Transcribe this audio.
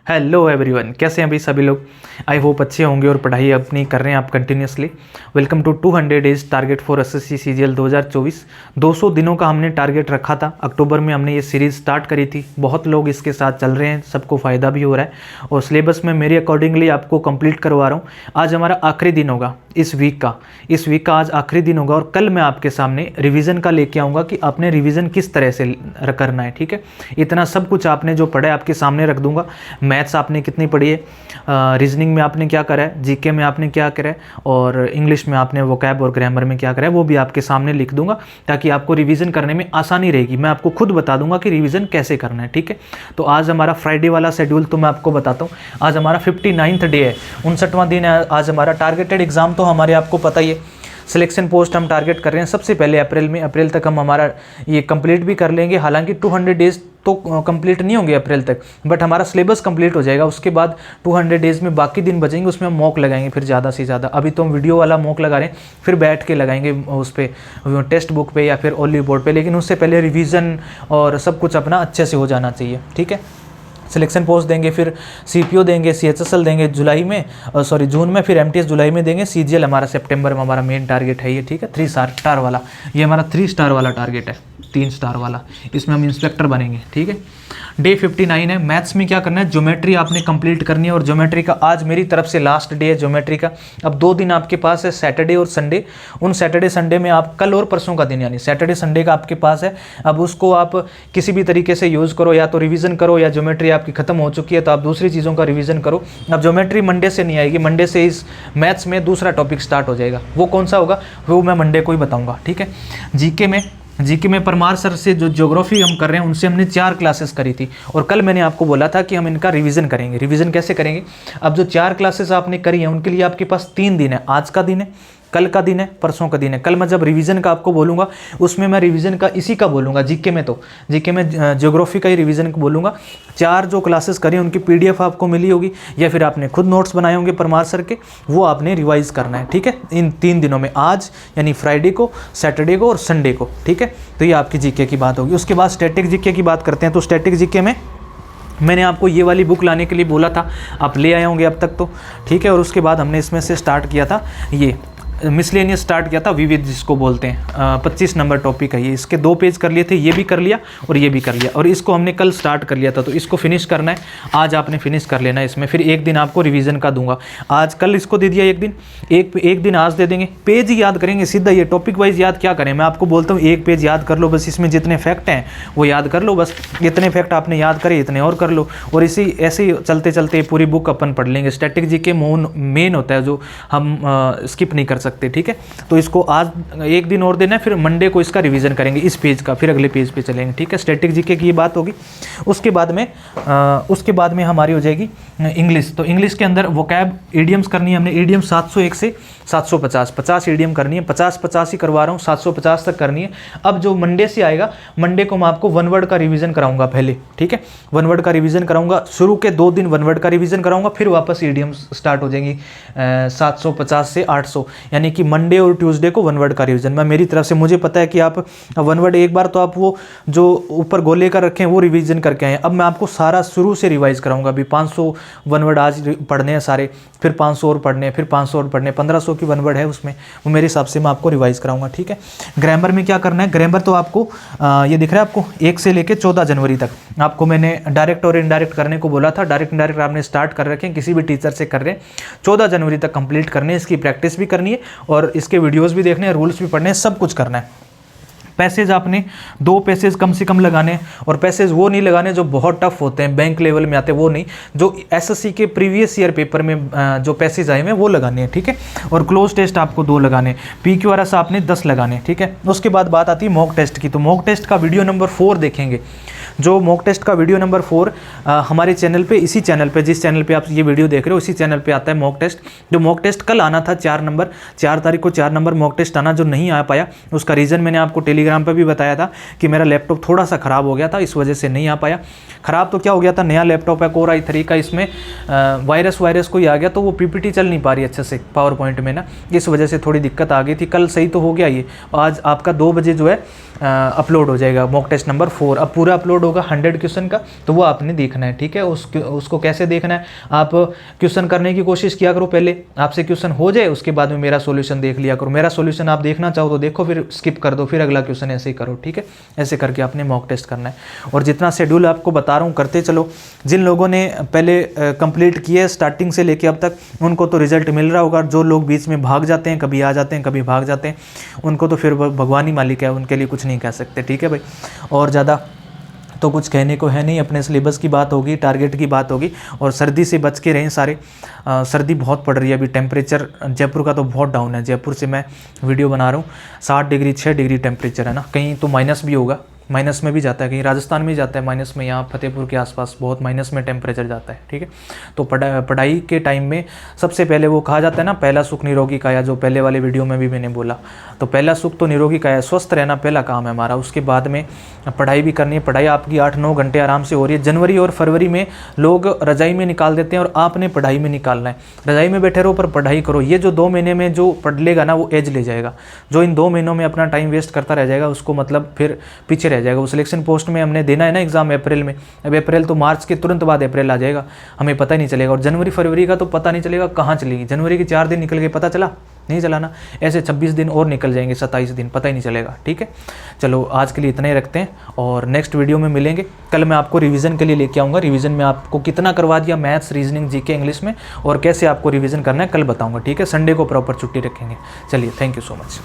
Hello everyone, कैसे हैं भाई सभी लोग। आई होप अच्छे होंगे और पढ़ाई अपनी कर रहे हैं आप continuously. Welcome to 200 days target for SSC CGL 2024। 200 दिनों का हमने टारगेट रखा था। अक्टूबर में हमने ये सीरीज़ स्टार्ट करी थी। बहुत लोग इसके साथ चल रहे हैं, सबको फ़ायदा भी हो रहा है और सिलेबस में मेरे अकॉर्डिंगली आपको कंप्लीट करवा रहा हूँ। आज हमारा आखिरी दिन होगा इस वीक का आज आखिरी दिन होगा और कल मैं आपके सामने रिवीजन का लेके आऊँगा कि आपने रिवीजन किस तरह से करना है। ठीक है, इतना सब कुछ आपने जो पढ़ा है आपके सामने रख दूंगा। मैथ्स आपने कितनी पढ़ी है, रीजनिंग में आपने क्या करा है, जीके में आपने क्या करा है और इंग्लिश में आपने वोकैब और ग्रामर में क्या करा है, वो भी आपके सामने लिख दूंगा ताकि आपको रिवीजन करने में आसानी रहेगी। मैं आपको खुद बता दूंगा कि रिवीजन कैसे करना है। ठीक है, तो आज हमारा फ्राइडे वाला शेड्यूल तो मैं आपको बताता हूँ। आज हमारा 59वां डे है, 59वां दिन है आज हमारा। टारगेटेड एग्जाम तो हमारे आपको पता ही है, सिलेक्शन पोस्ट हम टारगेट कर रहे हैं सबसे पहले अप्रैल तक हम हमारा ये कंप्लीट भी कर लेंगे। हालांकि 200 डेज तो कंप्लीट नहीं होंगे अप्रैल तक, बट हमारा सिलेबस कंप्लीट हो जाएगा। उसके बाद 200 डेज में बाकी दिन बचेंगे, उसमें हम मॉक लगाएंगे फिर ज़्यादा से ज़्यादा। अभी तो हम वीडियो वाला मॉक लगा रहे हैं, फिर बैठ के लगाएंगे उस पर टेक्स्ट बुक पे या फिर ओनली बोर्ड पे। लेकिन उससे पहले रिवीजन और सब कुछ अपना अच्छे से हो जाना चाहिए। ठीक है, सिलेक्शन पोस्ट देंगे, फिर सीपीओ देंगे, सीएचएसएल देंगे जून में, फिर एमटीएस जुलाई में देंगे, सीजीएल हमारा सितंबर में हमारा मेन टारगेट है ये। ठीक है, 3 स्टार वाला, ये हमारा 3 स्टार वाला टारगेट है, 3 स्टार वाला। इसमें हम इंस्पेक्टर बनेंगे। ठीक है, डे 59 है। मैथ्स में क्या करना है, ज्योमेट्री आपने कंप्लीट करनी है और ज्योमेट्री का आज मेरी तरफ से लास्ट डे है ज्योमेट्री का। अब 2 दिन आपके पास है, सैटरडे और संडे। उन सैटरडे संडे में आप कल और परसों का दिन यानी सैटरडे संडे का आपके पास है। अब उसको आप किसी भी तरीके से यूज़ करो, या तो रिवीजन करो, या ज्योमेट्री आपकी खत्म हो चुकी है तो आप दूसरी चीज़ों का रिवीजन करो। अब ज्योमेट्री मंडे से नहीं आएगी, मंडे से इस मैथ्स में दूसरा टॉपिक स्टार्ट हो जाएगा। वो कौन सा होगा वो मैं मंडे को ही बताऊँगा। ठीक है, जीके में परमार सर से जो ज्योग्राफी हम कर रहे हैं उनसे हमने 4 क्लासेस करी थी और कल मैंने आपको बोला था कि हम इनका रिवीजन करेंगे। रिवीजन कैसे करेंगे, अब जो 4 क्लासेस आपने करी हैं उनके लिए आपके पास 3 दिन है। आज का दिन है, कल का दिन है, परसों का दिन है। कल मैं जब रिवीजन का आपको बोलूँगा उसमें मैं रिवीजन का इसी का बोलूँगा। जीके में ज्योग्राफी का ही रिवीजन बोलूँगा। 4 जो क्लासेस करी उनकी पीडीएफ आपको मिली होगी या फिर आपने खुद नोट्स बनाए होंगे परमार सर के, वो आपने रिवाइज करना है। ठीक है, इन 3 दिनों में, आज यानी फ्राइडे को, सैटरडे को और संडे को। ठीक है, तो ये आपकी जीके की बात होगी। उसके बाद स्टैटिक जीके की बात करते हैं। तो स्टैटिक जीके में मैंने आपको ये वाली बुक लाने के लिए बोला था, आप ले आए होंगे अब तक तो। ठीक है, और उसके बाद हमने इसमें से स्टार्ट किया था ये मिसलेनियस स्टार्ट किया था, विविध जिसको बोलते हैं। 25 नंबर टॉपिक है ये। इसके 2 पेज कर लिए थे, ये भी कर लिया और ये भी कर लिया, और इसको हमने कल स्टार्ट कर लिया था तो इसको फिनिश करना है। आज आपने फिनिश कर लेना है इसमें। फिर एक दिन आपको रिवीजन का दूंगा। आज कल इसको दे दिया एक दिन आज दे देंगे। पेज ही याद करेंगे सीधा, ये टॉपिक वाइज याद क्या करें। मैं आपको बोलता हूँ 1 पेज याद कर लो बस, इसमें जितने फैक्ट हैं वो याद कर लो बस। इतने फैक्ट आपने याद करे, इतने और कर लो, और ऐसे ही चलते चलते पूरी बुक अपन पढ़ लेंगे। स्टैटिक जीके मेन होता है जो हम स्किप नहीं कर सकते। ठीक है, तो इसको आज एक दिन और देना है, फिर मंडे को इसका रिवीजन करेंगे इस पेज का, फिर अगले पेज पे चलेंगे। ठीक है, स्टैटिक जीके की ये बात होगी। उसके बाद में हमारी हो जाएगी इंग्लिश। तो इंग्लिश के अंदर वोकैब ईडियम्स करनी है हमने। ईडियम 701 से 750 ईडियम करनी है। 50 ही करवा रहा हूँ, 750 तक करनी है। अब जो मंडे से आएगा, मंडे को मैं आपको 1 वर्ड का रिवीजन कराऊंगा पहले। ठीक है, 1 वर्ड का रिवीजन कराऊंगा। शुरू के 2 दिन 1 वर्ड का रिवीजन कराऊंगा, फिर वापस ईडियम्स स्टार्ट हो जाएंगी 750 से 800, यानी कि मंडे और ट्यूसडे को 1 वर्ड का रिवीजन। मैं मेरी तरफ से, मुझे पता है कि आप 1 वर्ड एक बार तो आप वो जो ऊपर गोले कर रखे हैं वो रिवीजन करके आए। अब मैं आपको सारा शुरू से रिवाइज कराऊंगा। अभी 500 1 वर्ड आज पढ़ने हैं सारे, फिर 500 और पढ़ने हैं, फिर 500 और पढ़ने हैं। 1500 की 1 वर्ड है उसमें, वो मेरे हिसाब से मैं आपको रिवाइज कराऊंगा। ठीक है, ग्रामर में क्या करना है, ग्रामर तो आपको ये दिख रहा है आपको 1 से लेकर 14 जनवरी तक आपको मैंने डायरेक्ट और इनडायरेक्ट करने को बोला था। डायरेक्ट इनडायरेक्ट आपने स्टार्ट कर रखे हैं, किसी भी टीचर से कर रहे हैं। 14 जनवरी तक कंप्लीट करने, इसकी प्रैक्टिस भी करनी है और इसके वीडियोस भी देखने हैं, रूल्स भी पढ़ने हैं, सब कुछ करना है। पैसेज आपने 2 पैसेज कम से कम लगाने, और पैसेज वो नहीं लगाने जो बहुत टफ होते हैं, बैंक लेवल में आते हैं, वो नहीं। जो एसएससी के प्रीवियस ईयर पेपर में जो पैसेज आए हैं वो लगाने हैं। ठीक है, और क्लोज टेस्ट आपको 2 लगाने, PQRS आपने 10 लगाने। ठीक है, उसके बाद बात आती है मॉक टेस्ट की। तो मॉक टेस्ट का वीडियो नंबर 4 देखेंगे। जो मॉक टेस्ट का वीडियो नंबर 4 हमारे चैनल पे, इसी चैनल पे, जिस चैनल पे आप ये वीडियो देख रहे हो उसी चैनल पे आता है मॉक टेस्ट। जो मॉक टेस्ट कल आना था 4 तारीख को 4 नंबर मॉक टेस्ट आना, जो नहीं आ पाया उसका रीज़न मैंने आपको टेलीग्राम पर भी बताया था कि मेरा लैपटॉप थोड़ा सा ख़राब हो गया था, इस वजह से नहीं आ पाया। ख़राब तो क्या हो गया था, नया लैपटॉप है Core i3 का, इसमें वायरस कोई आ गया तो वो पीपीटी चल नहीं पा रही अच्छे से पावर पॉइंट में ना, इस वजह से थोड़ी दिक्कत आ गई थी। कल सही तो हो गया ये, आज आपका 2 बजे जो है अपलोड हो जाएगा मॉक टेस्ट नंबर 4। अब पूरा अपलोड एपिसोड होगा 100 क्वेश्चन का, तो वो आपने देखना है, ठीक है। उसको कैसे देखना है, आप क्वेश्चन करने की कोशिश किया करो, पहले आपसे क्वेश्चन हो जाए उसके बाद में मेरा सॉल्यूशन देख लिया करो। मेरा सॉल्यूशन आप देखना चाहो तो देखो, फिर स्किप कर दो, फिर अगला क्वेश्चन ऐसे ही करो, ठीक है। ऐसे करके आपने मॉक टेस्ट करना है। और जितना शेड्यूल आपको बता रहा हूँ करते चलो। जिन लोगों ने पहले कंप्लीट किया है स्टार्टिंग से लेके अब तक, उनको तो रिजल्ट मिल रहा होगा। जो लोग बीच में भाग जाते हैं, कभी आ जाते हैं, कभी भाग जाते हैं, उनको तो फिर भगवान ही मालिक है, उनके लिए कुछ नहीं कह सकते, ठीक है भाई। और ज़्यादा तो कुछ कहने को है नहीं, अपने सिलेबस की बात होगी, टारगेट की बात होगी। और सर्दी से बच के रहें सारे। सर्दी बहुत पड़ रही है अभी, टेम्परेचर जयपुर का तो बहुत डाउन है। जयपुर से मैं वीडियो बना रहा हूँ, 60 डिग्री 6 डिग्री टेम्परेचर है ना, कहीं तो माइनस भी होगा, माइनस में भी जाता है, कहीं राजस्थान में जाता है माइनस में, यहाँ फतेहपुर के आसपास बहुत माइनस में टेम्परेचर जाता है, ठीक है। तो पढ़ाई के टाइम में सबसे पहले वो कहा जाता है ना, पहला सुख निरोगी काया, जो पहले वाले वीडियो में भी मैंने बोला। तो पहला सुख तो निरोगी काया, स्वस्थ रहना पहला काम है हमारा। उसके बाद में पढ़ाई भी करनी है। पढ़ाई आपकी 8-9 घंटे आराम से हो रही है। जनवरी और फरवरी में लोग रजाई में निकाल देते हैं और आपने पढ़ाई में निकालना है। रजाई में बैठे रहो पर पढ़ाई करो। ये जो 2 महीने में जो पढ़ लेगा ना, वो एज ले जाएगा। जो इन 2 महीनों में अपना टाइम वेस्ट करता रह जाएगा, उसको मतलब फिर पीछे रह जाएगा। वो सिलेक्शन पोस्ट में हमने देना है ना एग्जाम अप्रैल में, अब अप्रैल तो मार्च के तुरंत बाद अप्रैल आ जाएगा, हमें पता ही नहीं चलेगा। और जनवरी फरवरी का तो पता नहीं चलेगा कहाँ चलेगी। जनवरी के 4 दिन निकल गए, पता चला नहीं चला ना। ऐसे 26 दिन और निकल जाएंगे, 27 दिन, पता ही नहीं चलेगा, ठीक है। चलो आज के लिए इतना ही रखते हैं और नेक्स्ट वीडियो में मिलेंगे। कल मैं आपको रिवीजन के लिए लेके आऊँगा। रिवीजन में आपको कितना करवा दिया मैथ्स, रीजनिंग, जीके, इंग्लिश में, और कैसे आपको रिवीजन करना है कल बताऊँगा, ठीक है। संडे को प्रॉपर छुट्टी रखेंगे। चलिए, थैंक यू सो मच।